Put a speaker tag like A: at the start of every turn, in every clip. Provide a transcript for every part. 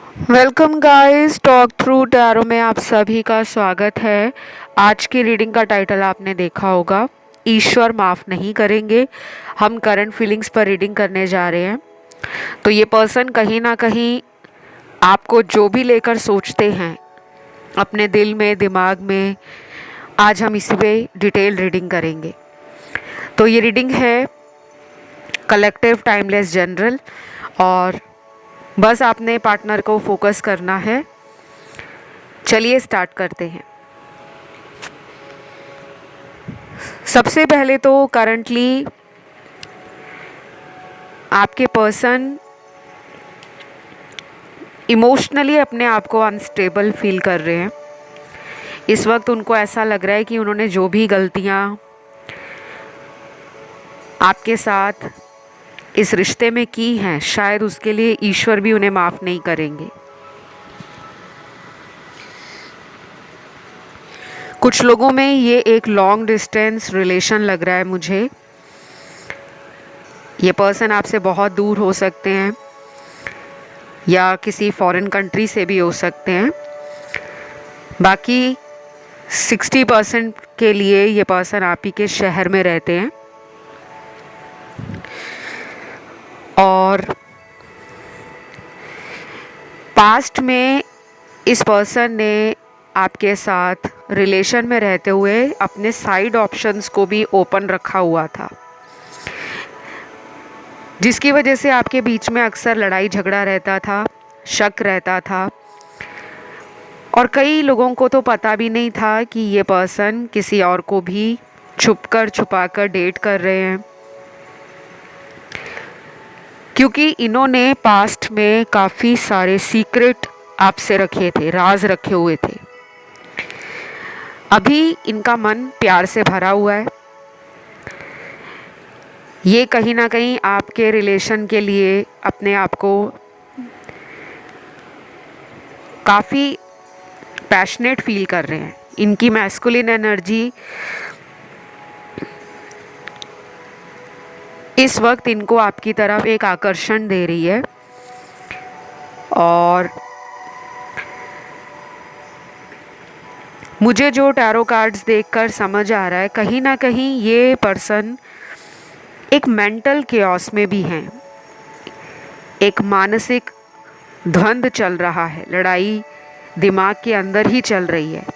A: Welcome guys, talk through tarot में आप सभी का स्वागत है। आज की रीडिंग का टाइटल आपने देखा होगा, ईश्वर माफ़ नहीं करेंगे। हम करंट फीलिंग्स पर रीडिंग करने जा रहे हैं। तो ये पर्सन कहीं ना कहीं आपको जो भी लेकर सोचते हैं अपने दिल में, दिमाग में, आज हम इसी पे डिटेल रीडिंग करेंगे। तो ये रीडिंग है कलेक्टिव, टाइमलेस, जनरल, और बस आपने पार्टनर को फोकस करना है। चलिए स्टार्ट करते हैं। सबसे पहले तो करंटली आपके पर्सन इमोशनली अपने आप को अनस्टेबल फील कर रहे हैं। इस वक्त उनको ऐसा लग रहा है कि उन्होंने जो भी गलतियां आपके साथ इस रिश्ते में की हैं, शायद उसके लिए ईश्वर भी उन्हें माफ़ नहीं करेंगे। कुछ लोगों में ये एक लॉन्ग डिस्टेंस रिलेशन लग रहा है मुझे। ये पर्सन आपसे बहुत दूर हो सकते हैं या किसी फॉरेन कंट्री से भी हो सकते हैं। बाकी 60% के लिए ये पर्सन आप ही के शहर में रहते हैं। और पास्ट में इस पर्सन ने आपके साथ रिलेशन में रहते हुए अपने साइड ऑप्शंस को भी ओपन रखा हुआ था, जिसकी वजह से आपके बीच में अक्सर लड़ाई झगड़ा रहता था, शक रहता था। और कई लोगों को तो पता भी नहीं था कि ये पर्सन किसी और को भी छुपाकर डेट कर रहे हैं, क्योंकि इन्होंने पास्ट में काफ़ी सारे सीक्रेट आपसे रखे थे, राज रखे हुए थे। अभी इनका मन प्यार से भरा हुआ है। ये कहीं ना कहीं आपके रिलेशन के लिए अपने आप को काफ़ी पैशनेट फील कर रहे हैं। इनकी मैस्कुलिन एनर्जी इस वक्त इनको आपकी तरफ एक आकर्षण दे रही है। और मुझे जो टैरो कार्ड्स देखकर समझ आ रहा है, कहीं ना कहीं ये पर्सन एक मेंटल केओस में भी हैं। एक मानसिक द्वंद चल रहा है, लड़ाई दिमाग के अंदर ही चल रही है।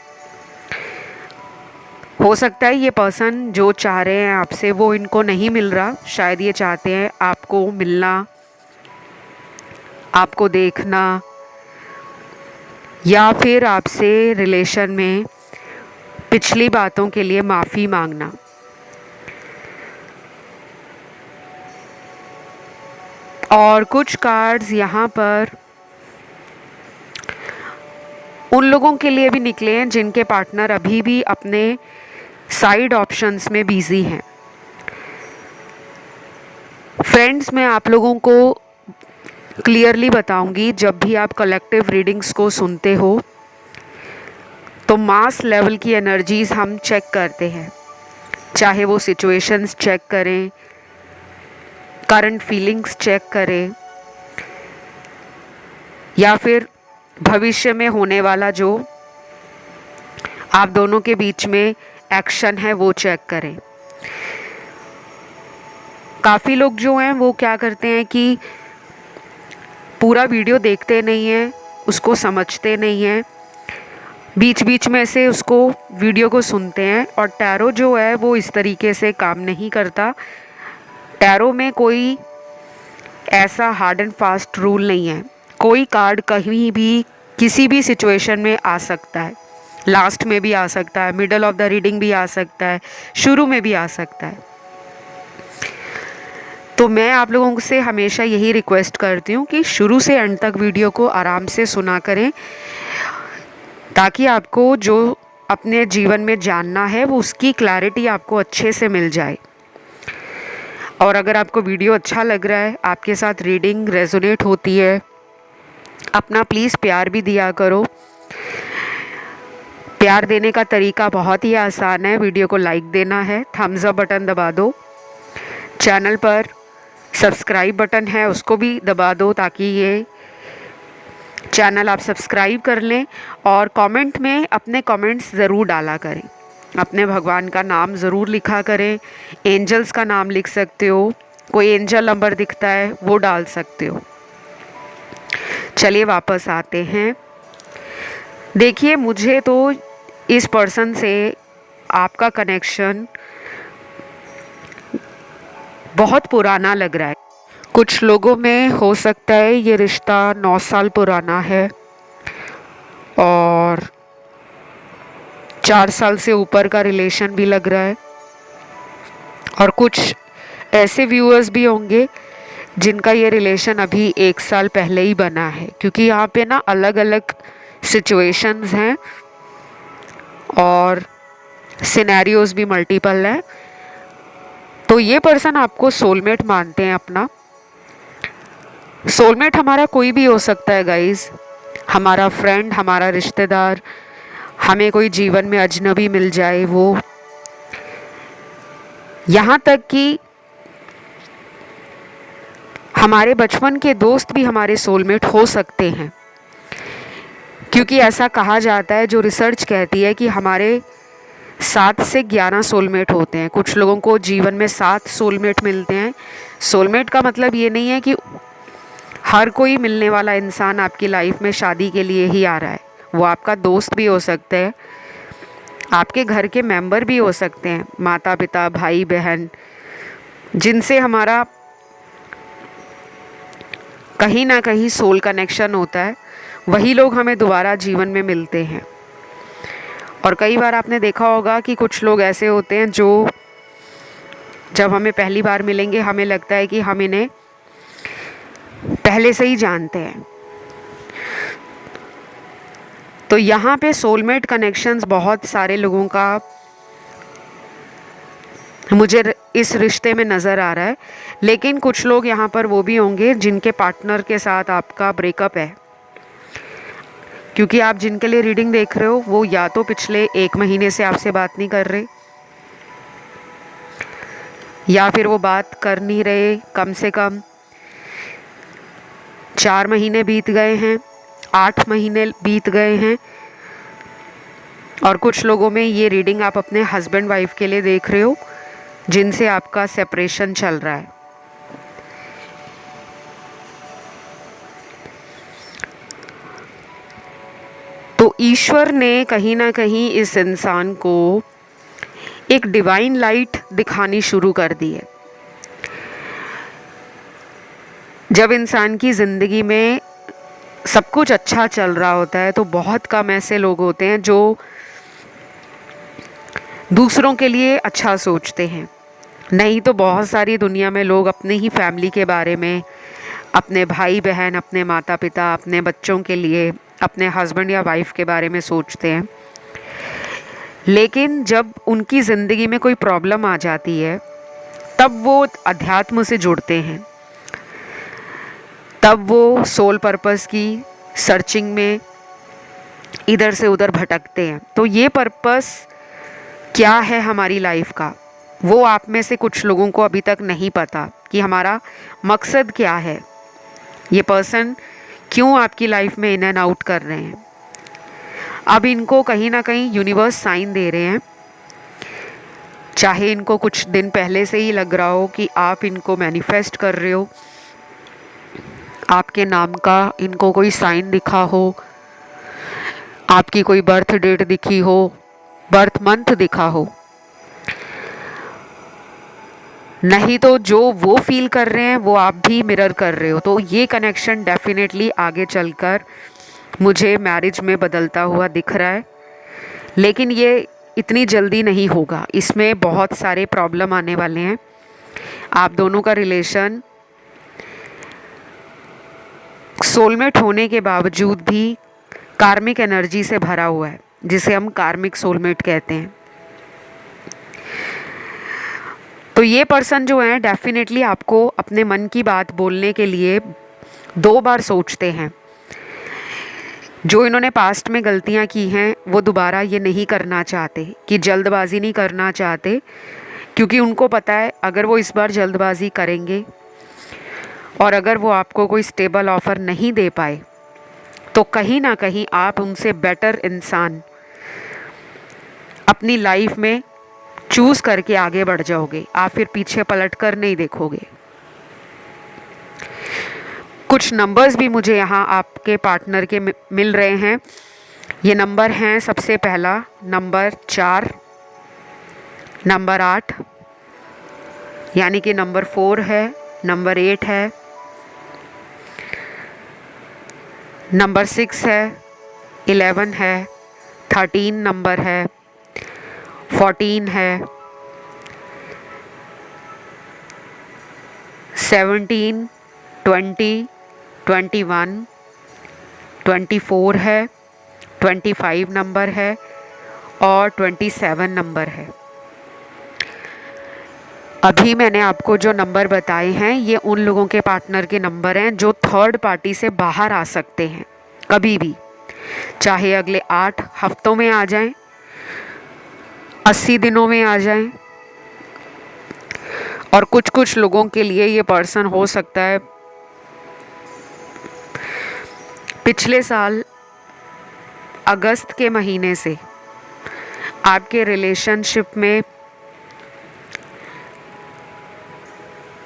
A: हो सकता है ये पर्सन जो चाह रहे हैं आपसे वो इनको नहीं मिल रहा। शायद ये चाहते हैं आपको मिलना, आपको देखना, या फिर आपसे रिलेशन में पिछली बातों के लिए माफ़ी मांगना। और कुछ कार्ड्स यहाँ पर उन लोगों के लिए भी निकले हैं जिनके पार्टनर अभी भी अपने साइड ऑप्शंस में बिजी हैं। फ्रेंड्स, मैं आप लोगों को क्लियरली बताऊंगी, जब भी आप कलेक्टिव रीडिंग्स को सुनते हो तो मास लेवल की एनर्जीज हम चेक करते हैं। चाहे वो सिचुएशंस चेक करें, करंट फीलिंग्स चेक करें, या फिर भविष्य में होने वाला जो आप दोनों के बीच में एक्शन है वो चेक करें। काफ़ी लोग जो हैं वो क्या करते हैं कि पूरा वीडियो देखते नहीं हैं, उसको समझते नहीं हैं, बीच बीच में से उसको वीडियो को सुनते हैं। और टैरो जो है वो इस तरीके से काम नहीं करता। टैरो में कोई ऐसा हार्ड एंड फास्ट रूल नहीं है। कोई कार्ड कहीं भी किसी भी सिचुएशन में आ सकता है, लास्ट में भी आ सकता है, मिडल ऑफ द रीडिंग भी आ सकता है, शुरू में भी आ सकता है। तो मैं आप लोगों से हमेशा यही रिक्वेस्ट करती हूँ कि शुरू से एंड तक वीडियो को आराम से सुना करें, ताकि आपको जो अपने जीवन में जानना है वो उसकी क्लैरिटी आपको अच्छे से मिल जाए। और अगर आपको वीडियो अच्छा लग रहा है, आपके साथ रीडिंग रेजोनेट होती है, अपना प्लीज़ प्यार भी दिया करो। प्यार देने का तरीका बहुत ही आसान है। वीडियो को लाइक देना है, थम्स अप बटन दबा दो, चैनल पर सब्सक्राइब बटन है उसको भी दबा दो, ताकि ये चैनल आप सब्सक्राइब कर लें और कमेंट में अपने कमेंट्स ज़रूर डाला करें। अपने भगवान का नाम ज़रूर लिखा करें। एंजल्स का नाम लिख सकते हो, कोई एंजल नंबर दिखता है वो डाल सकते हो। चलिए वापस आते हैं। देखिए, मुझे तो इस पर्सन से आपका कनेक्शन बहुत पुराना लग रहा है। कुछ लोगों में हो सकता है ये रिश्ता 9 साल पुराना है और 4 साल से ऊपर का रिलेशन भी लग रहा है। और कुछ ऐसे व्यूअर्स भी होंगे जिनका ये रिलेशन अभी 1 साल पहले ही बना है, क्योंकि यहाँ पे ना अलग अलग सिचुएशंस हैं और सिनेरियोज भी मल्टीपल हैं। तो ये पर्सन आपको सोलमेट मानते हैं अपना। सोलमेट हमारा कोई भी हो सकता है गाइस, हमारा फ्रेंड, हमारा रिश्तेदार, हमें कोई जीवन में अजनबी मिल जाए, वो यहाँ तक कि हमारे बचपन के दोस्त भी हमारे सोलमेट हो सकते हैं। क्योंकि ऐसा कहा जाता है, जो रिसर्च कहती है कि हमारे 7 से 11 सोलमेट होते हैं। कुछ लोगों को जीवन में 7 सोलमेट मिलते हैं। सोलमेट का मतलब ये नहीं है कि हर कोई मिलने वाला इंसान आपकी लाइफ में शादी के लिए ही आ रहा है। वो आपका दोस्त भी हो सकता है, आपके घर के मेंबर भी हो सकते हैं, माता पिता, भाई बहन, जिनसे हमारा कहीं ना कहीं सोल कनेक्शन होता है। वही लोग हमें दोबारा जीवन में मिलते हैं। और कई बार आपने देखा होगा कि कुछ लोग ऐसे होते हैं जो जब हमें पहली बार मिलेंगे हमें लगता है कि हम इन्हें पहले से ही जानते हैं। तो यहाँ पे सोलमेट कनेक्शंस बहुत सारे लोगों का मुझे इस रिश्ते में नज़र आ रहा है। लेकिन कुछ लोग यहाँ पर वो भी होंगे जिनके पार्टनर के साथ आपका ब्रेकअप है, क्योंकि आप जिनके लिए रीडिंग देख रहे हो वो या तो पिछले 1 महीने से आपसे बात नहीं कर रहे, या फिर वो बात कर नहीं रहे। कम से कम 4 महीने बीत गए हैं, 8 महीने बीत गए हैं। और कुछ लोगों में ये रीडिंग आप अपने हस्बैंड वाइफ के लिए देख रहे हो जिनसे आपका सेपरेशन चल रहा है। तो ईश्वर ने कहीं ना कहीं इस इंसान को एक डिवाइन लाइट दिखानी शुरू कर दी है। जब इंसान की ज़िंदगी में सब कुछ अच्छा चल रहा होता है तो बहुत कम ऐसे लोग होते हैं जो दूसरों के लिए अच्छा सोचते हैं। नहीं तो बहुत सारी दुनिया में लोग अपने ही फैमिली के बारे में, अपने भाई बहन, अपने माता पिता, अपने बच्चों के लिए, अपने हस्बैंड या वाइफ के बारे में सोचते हैं। लेकिन जब उनकी ज़िंदगी में कोई प्रॉब्लम आ जाती है तब वो अध्यात्म से जुड़ते हैं, तब वो सोल पर्पस की सर्चिंग में इधर से उधर भटकते हैं। तो ये पर्पस क्या है हमारी लाइफ का, वो आप में से कुछ लोगों को अभी तक नहीं पता कि हमारा मकसद क्या है। ये पर्सन क्यों आपकी लाइफ में इन एंड आउट कर रहे हैं। अब इनको कहीं ना कहीं यूनिवर्स साइन दे रहे हैं, चाहे इनको कुछ दिन पहले से ही लग रहा हो कि आप इनको मैनिफेस्ट कर रहे हो, आपके नाम का इनको कोई साइन दिखा हो, आपकी कोई बर्थ डेट दिखी हो, बर्थ मंथ दिखा हो। नहीं तो जो वो फील कर रहे हैं वो आप भी मिरर कर रहे हो। तो ये कनेक्शन डेफिनेटली आगे चलकर मुझे मैरिज में बदलता हुआ दिख रहा है। लेकिन ये इतनी जल्दी नहीं होगा, इसमें बहुत सारे प्रॉब्लम आने वाले हैं। आप दोनों का रिलेशन सोलमेट होने के बावजूद भी कार्मिक एनर्जी से भरा हुआ है, जिसे हम कार्मिक सोलमेट कहते हैं। तो ये पर्सन जो है डेफिनेटली आपको अपने मन की बात बोलने के लिए 2 बार सोचते हैं। जो इन्होंने पास्ट में गलतियां की हैं वो दोबारा ये नहीं करना चाहते, कि जल्दबाजी नहीं करना चाहते, क्योंकि उनको पता है अगर वो इस बार जल्दबाजी करेंगे और अगर वो आपको कोई स्टेबल ऑफ़र नहीं दे पाए तो कहीं ना कहीं आप उनसे बेटर इंसान अपनी लाइफ में चूज करके आगे बढ़ जाओगे। आप फिर पीछे पलट कर नहीं देखोगे। कुछ नंबर्स भी मुझे यहाँ आपके पार्टनर के मिल रहे हैं। ये नंबर हैं, सबसे पहला नंबर 4, नंबर 8, यानी कि नंबर 4 है, नंबर 8 है, नंबर 6 है, 11 है, 13 नंबर है, 14 है, 17, 20, 21, 24 है, 25 नंबर है और 27 नंबर है। अभी मैंने आपको जो नंबर बताए हैं ये उन लोगों के पार्टनर के नंबर हैं जो थर्ड पार्टी से बाहर आ सकते हैं कभी भी, चाहे अगले 8 हफ्तों में आ जाएं, 80 दिनों में आ जाएं। और कुछ कुछ लोगों के लिए ये पर्सन हो सकता है पिछले साल अगस्त के महीने से आपके रिलेशनशिप में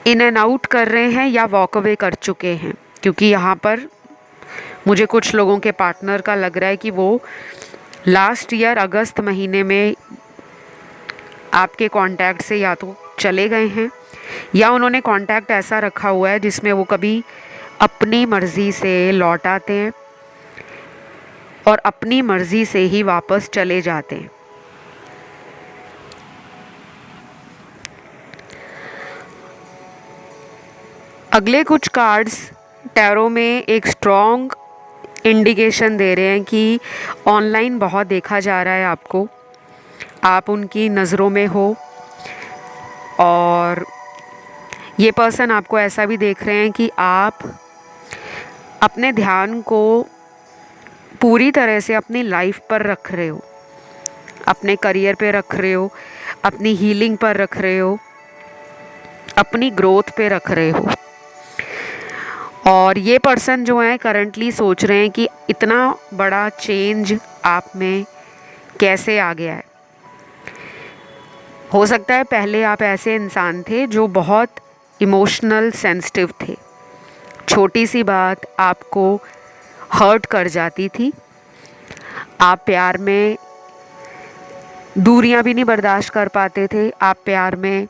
A: इन एंड आउट कर रहे हैं या वॉक अवे कर चुके हैं। क्योंकि यहाँ पर मुझे कुछ लोगों के पार्टनर का लग रहा है कि वो लास्ट ईयर अगस्त महीने में आपके कांटेक्ट से या तो चले गए हैं या उन्होंने कांटेक्ट ऐसा रखा हुआ है जिसमें वो कभी अपनी मर्ज़ी से लौट आते हैं और अपनी मर्ज़ी से ही वापस चले जाते हैं। अगले कुछ कार्ड्स टैरो में एक स्ट्रॉन्ग इंडिकेशन दे रहे हैं कि ऑनलाइन बहुत देखा जा रहा है आपको, आप उनकी नज़रों में हो और ये पर्सन आपको ऐसा भी देख रहे हैं कि आप अपने ध्यान को पूरी तरह से अपनी लाइफ पर रख रहे हो, अपने करियर पे रख रहे हो, अपनी हीलिंग पर रख रहे हो, अपनी ग्रोथ पे रख रहे हो। और ये पर्सन जो है करंटली सोच रहे हैं कि इतना बड़ा चेंज आप में कैसे आ गया है। हो सकता है पहले आप ऐसे इंसान थे जो बहुत इमोशनल सेंसिटिव थे, छोटी सी बात आपको हर्ट कर जाती थी, आप प्यार में दूरियां भी नहीं बर्दाश्त कर पाते थे, आप प्यार में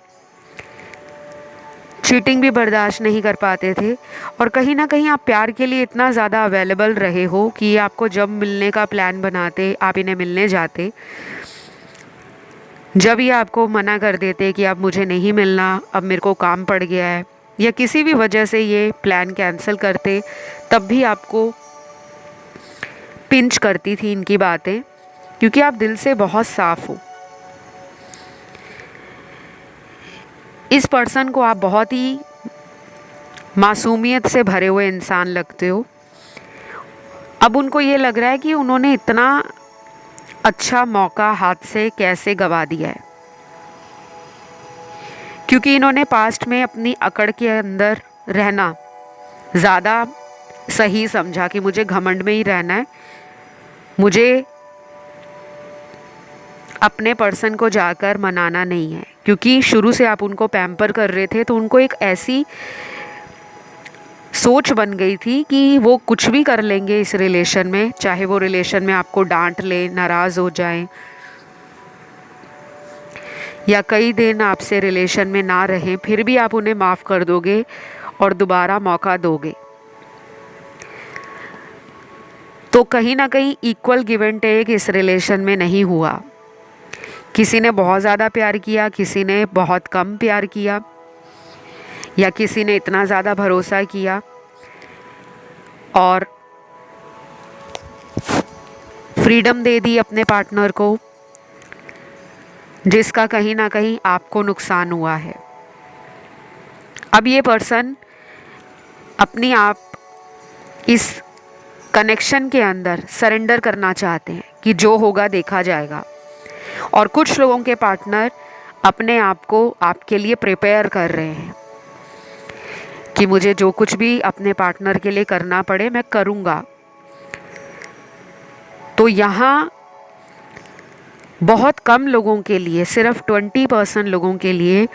A: चीटिंग भी बर्दाश्त नहीं कर पाते थे और कहीं ना कहीं आप प्यार के लिए इतना ज़्यादा अवेलेबल रहे हो कि आपको जब मिलने का प्लान बनाते, आप इन्हें मिलने जाते, जब ये आपको मना कर देते कि अब मुझे नहीं मिलना, अब मेरे को काम पड़ गया है, या किसी भी वजह से ये प्लान कैंसिल करते, तब भी आपको पिंच करती थी इनकी बातें, क्योंकि आप दिल से बहुत साफ हो। इस पर्सन को आप बहुत ही मासूमियत से भरे हुए इंसान लगते हो। अब उनको ये लग रहा है कि उन्होंने इतना अच्छा मौका हाथ से कैसे गवा दिया है, क्योंकि इन्होंने पास्ट में अपनी अकड़ के अंदर रहना ज़्यादा सही समझा कि मुझे घमंड में ही रहना है, मुझे अपने पर्सन को जाकर मनाना नहीं है। क्योंकि शुरू से आप उनको पैम्पर कर रहे थे तो उनको एक ऐसी सोच बन गई थी कि वो कुछ भी कर लेंगे इस रिलेशन में, चाहे वो रिलेशन में आपको डांट ले, नाराज़ हो जाएं या कई दिन आपसे रिलेशन में ना रहें, फिर भी आप उन्हें माफ़ कर दोगे और दोबारा मौका दोगे। तो कहीं ना कहीं इक्वल गिव एंड टेक इस रिलेशन में नहीं हुआ। किसी ने बहुत ज़्यादा प्यार किया, किसी ने बहुत कम प्यार किया, या किसी ने इतना ज़्यादा भरोसा किया और फ्रीडम दे दी अपने पार्टनर को, जिसका कहीं ना कहीं आपको नुकसान हुआ है। अब ये पर्सन अपनी आप इस कनेक्शन के अंदर सरेंडर करना चाहते हैं कि जो होगा देखा जाएगा, और कुछ लोगों के पार्टनर अपने आप को आपके लिए प्रिपेयर कर रहे हैं कि मुझे जो कुछ भी अपने पार्टनर के लिए करना पड़े मैं करूँगा, तो यहाँ बहुत कम लोगों के लिए, सिर्फ 20% लोगों के लिए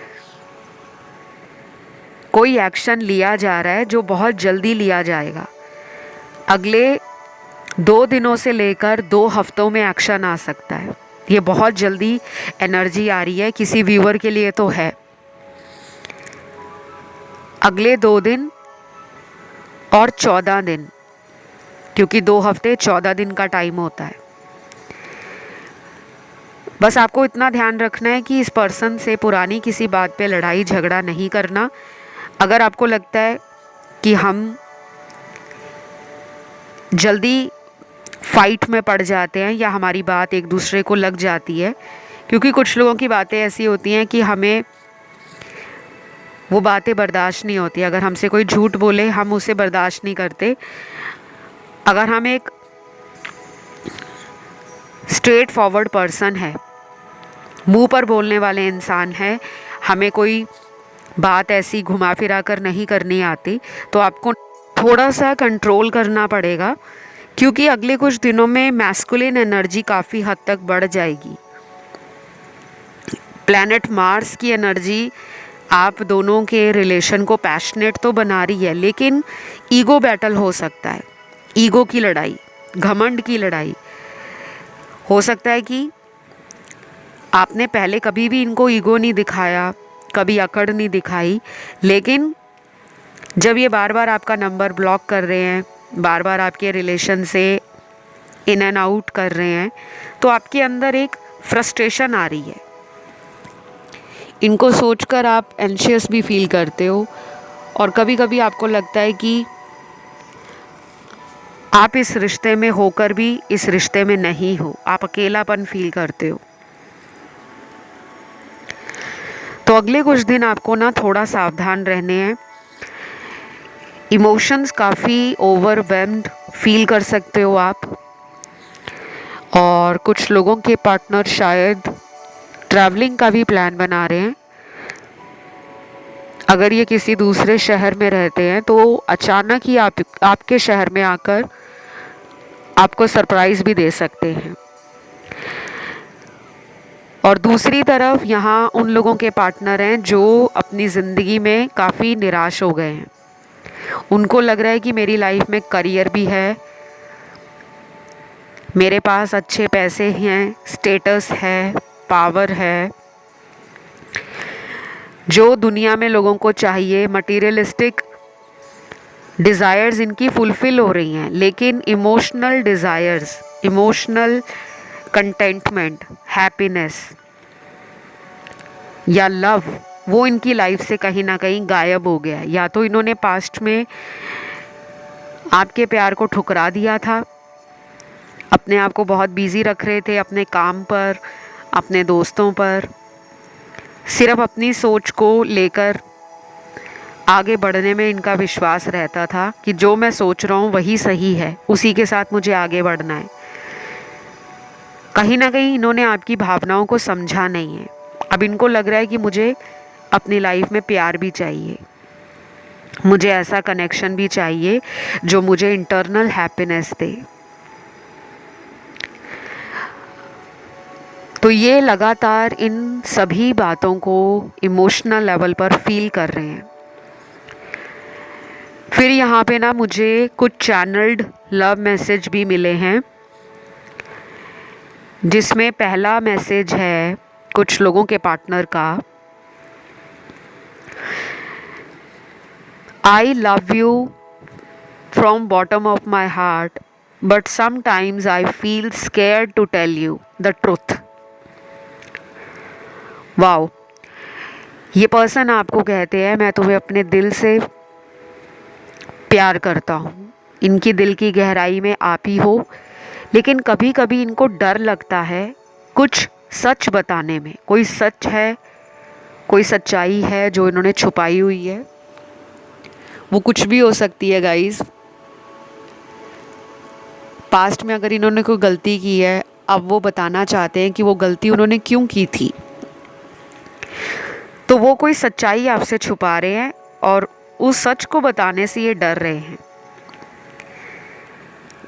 A: कोई एक्शन लिया जा रहा है, जो बहुत जल्दी लिया जाएगा। अगले 2 दिनों से लेकर 2 हफ्तों में एक्शन आ सकता है। ये बहुत जल्दी एनर्जी आ रही है, किसी व्यूअर के लिए तो है। अगले 2 दिन और 14 दिन, क्योंकि 2 हफ्ते 14 दिन का टाइम होता है। बस आपको इतना ध्यान रखना है कि इस पर्सन से पुरानी किसी बात पे लड़ाई झगड़ा नहीं करना। अगर आपको लगता है कि हम जल्दी फाइट में पड़ जाते हैं या हमारी बात एक दूसरे को लग जाती है, क्योंकि कुछ लोगों की बातें ऐसी होती हैं कि हमें वो बातें बर्दाश्त नहीं होती। अगर हमसे कोई झूठ बोले हम उसे बर्दाश्त नहीं करते। अगर हम एक स्ट्रेट फॉरवर्ड पर्सन है, मुंह पर बोलने वाले इंसान है, हमें कोई बात ऐसी घुमा फिरा कर नहीं करनी आती, तो आपको थोड़ा सा कंट्रोल करना पड़ेगा, क्योंकि अगले कुछ दिनों में मैस्कुलिन एनर्जी काफ़ी हद तक बढ़ जाएगी। प्लैनेट मार्स की एनर्जी आप दोनों के रिलेशन को पैशनेट तो बना रही है, लेकिन ईगो बैटल हो सकता है, ईगो की लड़ाई, घमंड की लड़ाई हो सकता है कि आपने पहले कभी भी इनको ईगो नहीं दिखाया, कभी अकड़ नहीं दिखाई, लेकिन जब ये बार बार आपका नंबर ब्लॉक कर रहे हैं, बार बार आपके रिलेशन से इन एंड आउट कर रहे हैं, तो आपके अंदर एक फ्रस्ट्रेशन आ रही है। इनको सोचकर आप एंशियस भी फील करते हो, और कभी कभी आपको लगता है कि आप इस रिश्ते में होकर भी इस रिश्ते में नहीं हो, आप अकेलापन फील करते हो। तो अगले कुछ दिन आपको ना थोड़ा सावधान रहने हैं। इमोशंस काफ़ी ओवरवेल्म्ड फील कर सकते हो आप, और कुछ लोगों के पार्टनर शायद ट्रैवलिंग का भी प्लान बना रहे हैं। अगर ये किसी दूसरे शहर में रहते हैं तो अचानक ही आपके शहर में आकर आपको सरप्राइज़ भी दे सकते हैं। और दूसरी तरफ यहाँ उन लोगों के पार्टनर हैं जो अपनी ज़िंदगी में काफ़ी निराश हो गए हैं। उनको लग रहा है कि मेरी लाइफ में करियर भी है, मेरे पास अच्छे पैसे हैं, स्टेटस है, पावर है, जो दुनिया में लोगों को चाहिए, मटीरियलिस्टिक डिज़ायर्स इनकी फुलफ़िल हो रही हैं, लेकिन emotional desires, emotional contentment, happiness या लव, वो इनकी लाइफ से कहीं ना कहीं गायब हो गया है। या तो इन्होंने पास्ट में आपके प्यार को ठुकरा दिया था, अपने आप को बहुत बिजी रख रहे थे अपने काम पर, अपने दोस्तों पर, सिर्फ अपनी सोच को लेकर आगे बढ़ने में इनका विश्वास रहता था कि जो मैं सोच रहा हूँ वही सही है, उसी के साथ मुझे आगे बढ़ना है। कहीं ना कहीं इन्होंने आपकी भावनाओं को समझा नहीं है। अब इनको लग रहा है कि मुझे अपनी लाइफ में प्यार भी चाहिए, मुझे ऐसा कनेक्शन भी चाहिए जो मुझे इंटरनल हैप्पीनेस दे। तो ये लगातार इन सभी बातों को इमोशनल लेवल पर फील कर रहे हैं। फिर यहाँ पे ना मुझे कुछ चैनल्ड लव मैसेज भी मिले हैं, जिसमें पहला मैसेज है कुछ लोगों के पार्टनर का, I love you from bottom of my heart but sometimes I feel scared to tell you the truth. Wow, ये पर्सन आपको कहते हैं मैं तुम्हें अपने दिल से प्यार करता हूँ, इनकी दिल की गहराई में आप ही हो, लेकिन कभी कभी इनको डर लगता है कुछ सच बताने में। कोई सच है, कोई सच्चाई है जो इन्होंने छुपाई हुई है। वो कुछ भी हो सकती है गाइस। पास्ट में अगर इन्होंने कोई गलती की है, अब वो बताना चाहते हैं कि वो गलती उन्होंने क्यों की थी। तो वो कोई सच्चाई आपसे छुपा रहे हैं और उस सच को बताने से ये डर रहे हैं।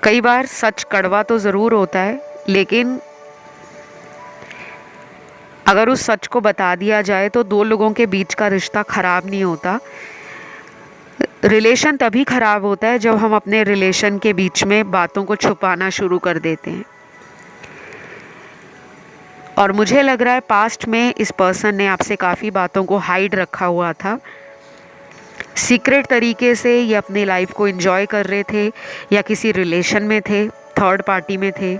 A: कई बार सच कड़वा तो ज़रूर होता है, लेकिन अगर उस सच को बता दिया जाए तो दो लोगों के बीच का रिश्ता ख़राब नहीं होता। रिलेशन तभी ख़राब होता है जब हम अपने रिलेशन के बीच में बातों को छुपाना शुरू कर देते हैं। और मुझे लग रहा है पास्ट में इस पर्सन ने आपसे काफ़ी बातों को हाइड रखा हुआ था। सीक्रेट तरीके से ये अपनी लाइफ को एंजॉय कर रहे थे, या किसी रिलेशन में थे, थर्ड पार्टी में थे।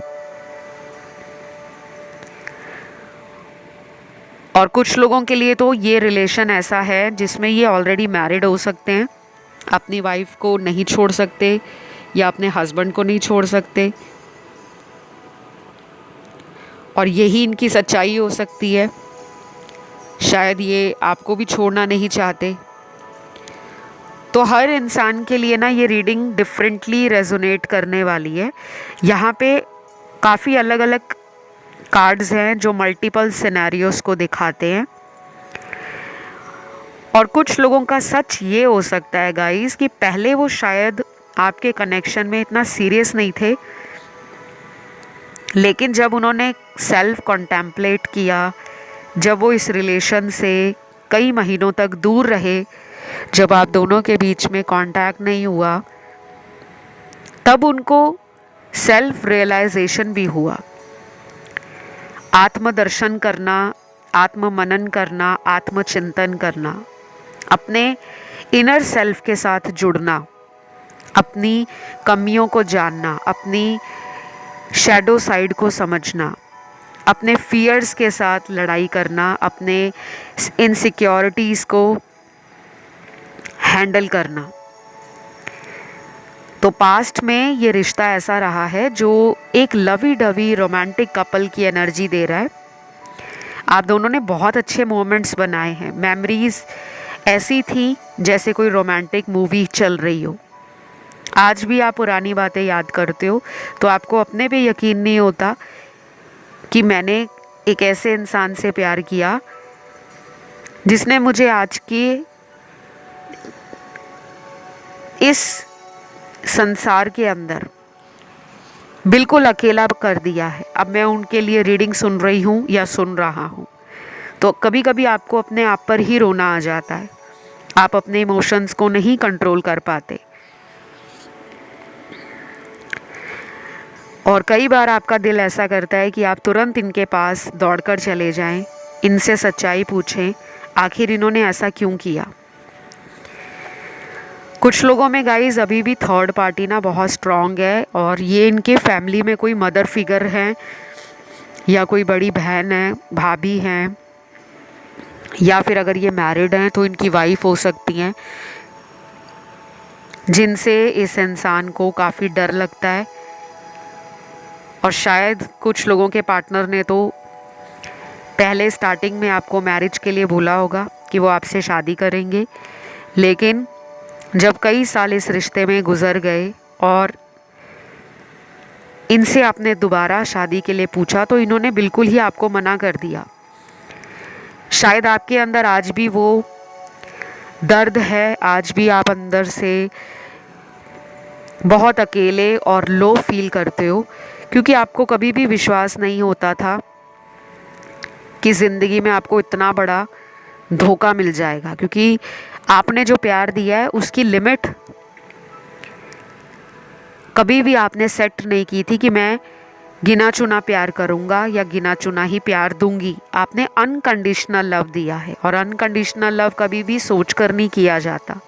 A: और कुछ लोगों के लिए तो ये रिलेशन ऐसा है जिसमें ये ऑलरेडी मैरिड हो सकते हैं, अपनी वाइफ को नहीं छोड़ सकते या अपने हस्बैंड को नहीं छोड़ सकते, और यही इनकी सच्चाई हो सकती है। शायद ये आपको भी छोड़ना नहीं चाहते। तो हर इंसान के लिए ना ये रीडिंग डिफरेंटली रेजोनेट करने वाली है। यहाँ पे काफ़ी अलग अलग कार्ड्स हैं जो मल्टीपल सिनेरियोस को दिखाते हैं। और कुछ लोगों का सच ये हो सकता है गाइस कि पहले वो शायद आपके कनेक्शन में इतना सीरियस नहीं थे, लेकिन जब उन्होंने सेल्फ कॉन्टेम्पलेट किया, जब वो इस रिलेशन से कई महीनों तक दूर रहे, जब आप दोनों के बीच में कांटेक्ट नहीं हुआ, तब उनको सेल्फ रियलाइजेशन भी हुआ। आत्मदर्शन करना, आत्ममनन करना, आत्मचिंतन करना, अपने इनर सेल्फ के साथ जुड़ना, अपनी कमियों को जानना, अपनी शैडो साइड को समझना, अपने फियर्स के साथ लड़ाई करना, अपने इनसिक्योरिटीज़ को हैंडल करना। तो पास्ट में ये रिश्ता ऐसा रहा है जो एक लवी डवी रोमांटिक कपल की एनर्जी दे रहा है। आप दोनों ने बहुत अच्छे मोमेंट्स बनाए हैं, मेमोरीज ऐसी थी जैसे कोई रोमांटिक मूवी चल रही हो। आज भी आप पुरानी बातें याद करते हो तो आपको अपने पे यकीन नहीं होता कि मैंने एक ऐसे इंसान से प्यार किया जिसने मुझे आज के इस संसार के अंदर बिल्कुल अकेला कर दिया है। अब मैं उनके लिए रीडिंग सुन रही हूँ या सुन रहा हूँ, तो कभी कभी आपको अपने आप पर ही रोना आ जाता है। आप अपने इमोशंस को नहीं कंट्रोल कर पाते, और कई बार आपका दिल ऐसा करता है कि आप तुरंत इनके पास दौड़कर चले जाएं, इनसे सच्चाई पूछें, आखिर इन्होंने ऐसा क्यों किया। कुछ लोगों में गाइस अभी भी थर्ड पार्टी ना बहुत स्ट्रॉन्ग है, और ये इनके फैमिली में कोई मदर फिगर है, या कोई बड़ी बहन है, भाभी हैं, या फिर अगर ये मैरिड हैं तो इनकी वाइफ हो सकती हैं, जिनसे इस इंसान को काफ़ी डर लगता है। और शायद कुछ लोगों के पार्टनर ने तो पहले स्टार्टिंग में आपको मैरिज के लिए बोला होगा कि वो आपसे शादी करेंगे, लेकिन जब कई साल इस रिश्ते में गुजर गए और इनसे आपने दोबारा शादी के लिए पूछा तो इन्होंने बिल्कुल ही आपको मना कर दिया। शायद आपके अंदर आज भी वो दर्द है, आज भी आप अंदर से बहुत अकेले और लो फील करते हो, क्योंकि आपको कभी भी विश्वास नहीं होता था कि ज़िंदगी में आपको इतना बड़ा धोखा मिल जाएगा, क्योंकि आपने जो प्यार दिया है उसकी लिमिट कभी भी आपने सेट नहीं की थी कि मैं गिना चुना प्यार करूँगा या गिना चुना ही प्यार दूंगी। आपने अनकंडीशनल लव दिया है, और अनकंडीशनल लव कभी भी सोच कर नहीं किया जाता।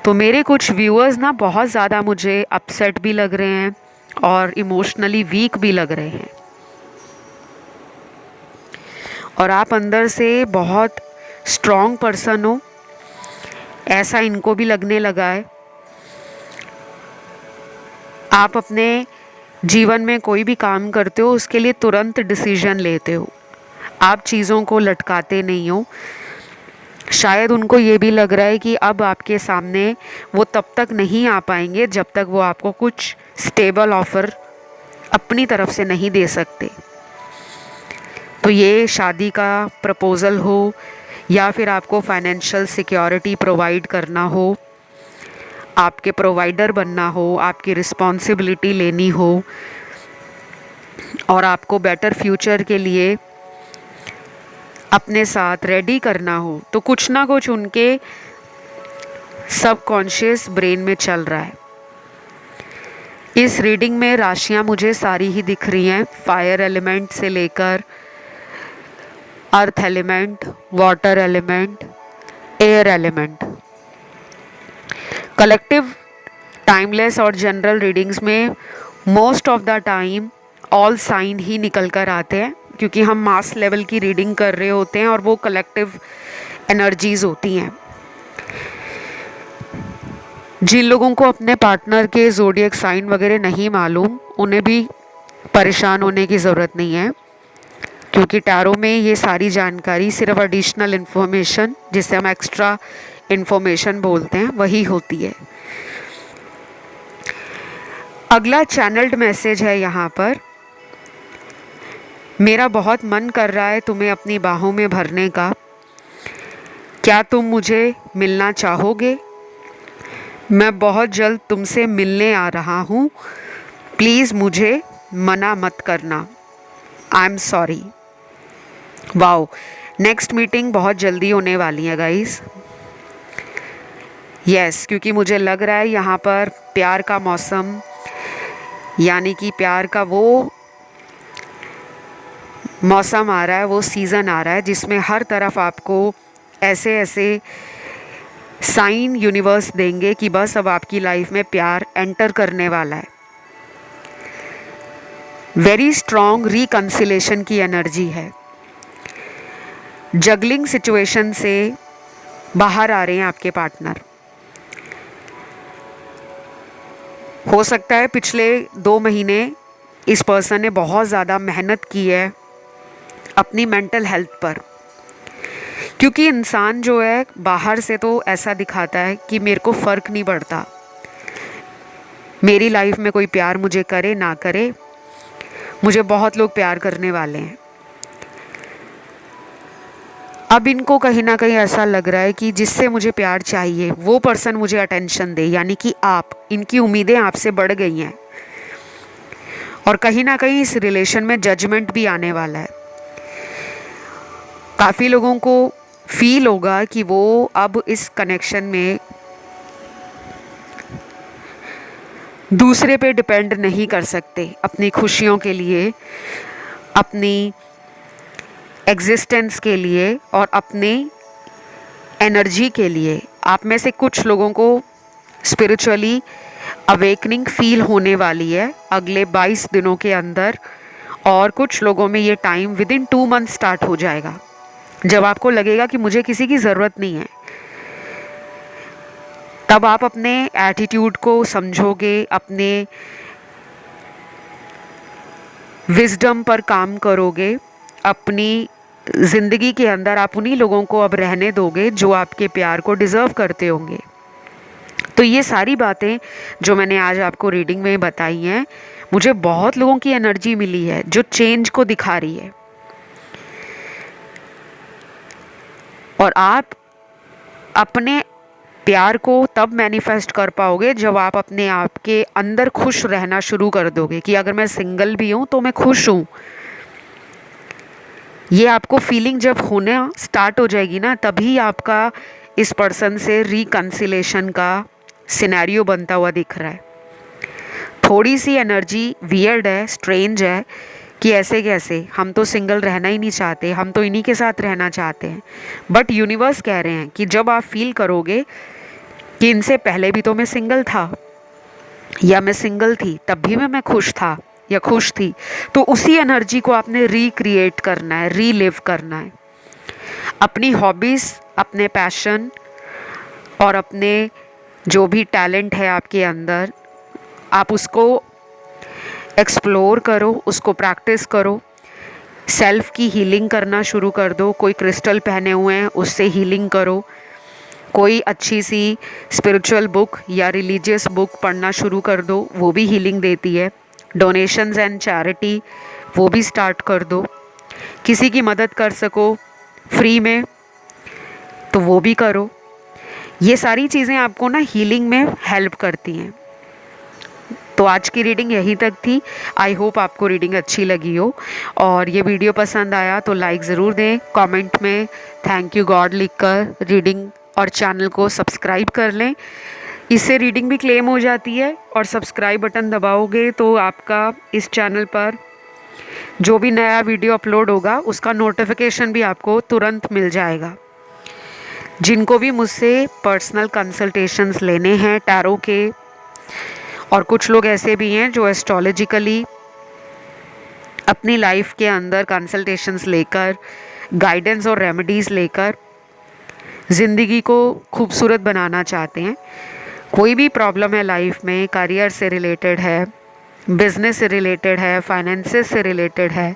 A: तो मेरे कुछ व्यूअर्स ना बहुत ज़्यादा मुझे अपसेट भी लग रहे हैं और इमोशनली वीक भी लग रहे हैं, और आप अंदर से बहुत स्ट्रॉन्ग पर्सन हो, ऐसा इनको भी लगने लगा है। आप अपने जीवन में कोई भी काम करते हो उसके लिए तुरंत डिसीजन लेते हो, आप चीज़ों को लटकाते नहीं हो। शायद उनको ये भी लग रहा है कि अब आपके सामने वो तब तक नहीं आ पाएंगे जब तक वो आपको कुछ स्टेबल ऑफ़र अपनी तरफ से नहीं दे सकते। तो ये शादी का प्रपोज़ल हो या फिर आपको फाइनेंशियल सिक्योरिटी प्रोवाइड करना हो, आपके प्रोवाइडर बनना हो, आपकी रिस्पॉन्सिबिलिटी लेनी हो और आपको बेटर फ्यूचर के लिए अपने साथ रेडी करना हो, तो कुछ ना कुछ उनके सबकॉन्शियस ब्रेन में चल रहा है। इस रीडिंग में राशियां मुझे सारी ही दिख रही हैं, फायर एलिमेंट से लेकर earth element, water element, air element. Collective, timeless और जनरल रीडिंग्स में most of the time all sign ही निकल कर आते हैं, क्योंकि हम मास लेवल की रीडिंग कर रहे होते हैं और वो कलेक्टिव एनर्जीज होती हैं। जिन लोगों को अपने पार्टनर के ज़ोडिएक साइन वगैरह नहीं मालूम, उन्हें भी परेशान होने की ज़रूरत नहीं है, क्योंकि टैरो में ये सारी जानकारी सिर्फ एडिशनल इन्फॉर्मेशन, जिसे हम एक्स्ट्रा इन्फॉर्मेशन बोलते हैं, वही होती है। अगला चैनल्ड मैसेज है यहाँ पर, मेरा बहुत मन कर रहा है तुम्हें अपनी बाहों में भरने का, क्या तुम मुझे मिलना चाहोगे? मैं बहुत जल्द तुमसे मिलने आ रहा हूँ, प्लीज़ मुझे मना मत करना, I am sorry. Wow, next meeting बहुत जल्दी होने वाली है गाइस। यस, क्योंकि मुझे लग रहा है यहाँ पर प्यार का मौसम, यानी कि प्यार का वो मौसम आ रहा है, वो सीज़न आ रहा है जिसमें हर तरफ आपको ऐसे ऐसे साइन यूनिवर्स देंगे कि बस अब आपकी लाइफ में प्यार एंटर करने वाला है। वेरी स्ट्रॉन्ग रिकंसिलेशन की एनर्जी है। जगलिंग सिचुएशन से बाहर आ रहे हैं आपके पार्टनर। हो सकता है पिछले 2 महीने इस पर्सन ने बहुत ज़्यादा मेहनत की है अपनी मेंटल हेल्थ पर, क्योंकि इंसान जो है बाहर से तो ऐसा दिखाता है कि मेरे को फ़र्क नहीं पड़ता, मेरी लाइफ में कोई प्यार मुझे करे ना करे, मुझे बहुत लोग प्यार करने वाले हैं। अब इनको कहीं ना कहीं ऐसा लग रहा है कि जिससे मुझे प्यार चाहिए वो पर्सन मुझे अटेंशन दे, यानी कि आप, इनकी उम्मीदें आपसे बढ़ गई हैं और कहीं ना कहीं इस रिलेशन में जजमेंट भी आने वाला है। काफ़ी लोगों को फील होगा कि वो अब इस कनेक्शन में दूसरे पे डिपेंड नहीं कर सकते अपनी खुशियों के लिए, अपनी एग्जिस्टेंस के लिए और अपने एनर्जी के लिए। आप में से कुछ लोगों को स्पिरिचुअली अवेकनिंग फील होने वाली है अगले 22 दिनों के अंदर, और कुछ लोगों में ये time with in 2 month start हो जाएगा, जब आपको लगेगा कि मुझे किसी की ज़रूरत नहीं है। तब आप अपने एटीट्यूड को समझोगे, अपने विजडम पर काम करोगे, अपनी ज़िंदगी के अंदर आप उन्हीं लोगों को अब रहने दोगे जो आपके प्यार को डिज़र्व करते होंगे। तो ये सारी बातें जो मैंने आज आपको रीडिंग में बताई हैं, मुझे बहुत लोगों की एनर्जी मिली है जो चेंज को दिखा रही है। और आप अपने प्यार को तब मैनिफेस्ट कर पाओगे जब आप अपने आप के अंदर खुश रहना शुरू कर दोगे कि अगर मैं सिंगल भी हूँ तो मैं खुश हूँ। ये आपको फीलिंग जब होने स्टार्ट हो जाएगी ना, तभी आपका इस पर्सन से रिकंसिलेशन का सिनेरियो बनता हुआ दिख रहा है। थोड़ी सी एनर्जी वियर्ड है, स्ट्रेंज है कि ऐसे कैसे, हम तो सिंगल रहना ही नहीं चाहते, हम तो इन्हीं के साथ रहना चाहते हैं। बट यूनिवर्स कह रहे हैं कि जब आप फील करोगे कि इनसे पहले भी तो मैं सिंगल था या मैं सिंगल थी तब भी मैं खुश था या खुश थी, तो उसी एनर्जी को आपने रिक्रिएट करना है, रीलिव करना है। अपनी हॉबीज़, अपने पैशन और अपने जो भी टैलेंट है आपके अंदर, आप उसको एक्सप्लोर करो, उसको प्रैक्टिस करो। सेल्फ की हीलिंग करना शुरू कर दो। कोई क्रिस्टल पहने हुए हैं उससे हीलिंग करो। कोई अच्छी सी स्पिरिचुअल बुक या रिलीजियस बुक पढ़ना शुरू कर दो, वो भी हीलिंग देती है। डोनेशंस एंड चैरिटी वो भी स्टार्ट कर दो। किसी की मदद कर सको फ्री में तो वो भी करो। ये सारी चीज़ें आपको ना हीलिंग में हेल्प करती हैं। तो आज की रीडिंग यहीं तक थी। आई होप आपको रीडिंग अच्छी लगी हो, और ये वीडियो पसंद आया तो लाइक ज़रूर दें, कमेंट में थैंक यू गॉड लिखकर रीडिंग और चैनल को सब्सक्राइब कर लें। इससे रीडिंग भी क्लेम हो जाती है, और सब्सक्राइब बटन दबाओगे तो आपका इस चैनल पर जो भी नया वीडियो अपलोड होगा उसका नोटिफिकेशन भी आपको तुरंत मिल जाएगा। जिनको भी मुझसे पर्सनल कंसल्टेशंस लेने हैं टैरो के, और कुछ लोग ऐसे भी हैं जो एस्ट्रोलॉजिकली अपनी लाइफ के अंदर कंसल्टेशंस लेकर, गाइडेंस और रेमेडीज़ लेकर ज़िंदगी को खूबसूरत बनाना चाहते हैं, कोई भी प्रॉब्लम है लाइफ में, करियर से रिलेटेड है, बिजनेस से रिलेटेड है, फाइनेंसेस से रिलेटेड है,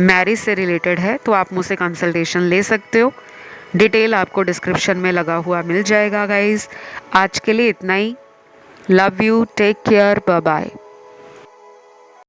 A: मैरिज से रिलेटेड है, तो आप मुझसे कंसल्टेशन ले सकते हो। डिटेल आपको डिस्क्रिप्शन में लगा हुआ मिल जाएगा गाइस। आज के लिए इतना ही। Love you, take care, bye bye.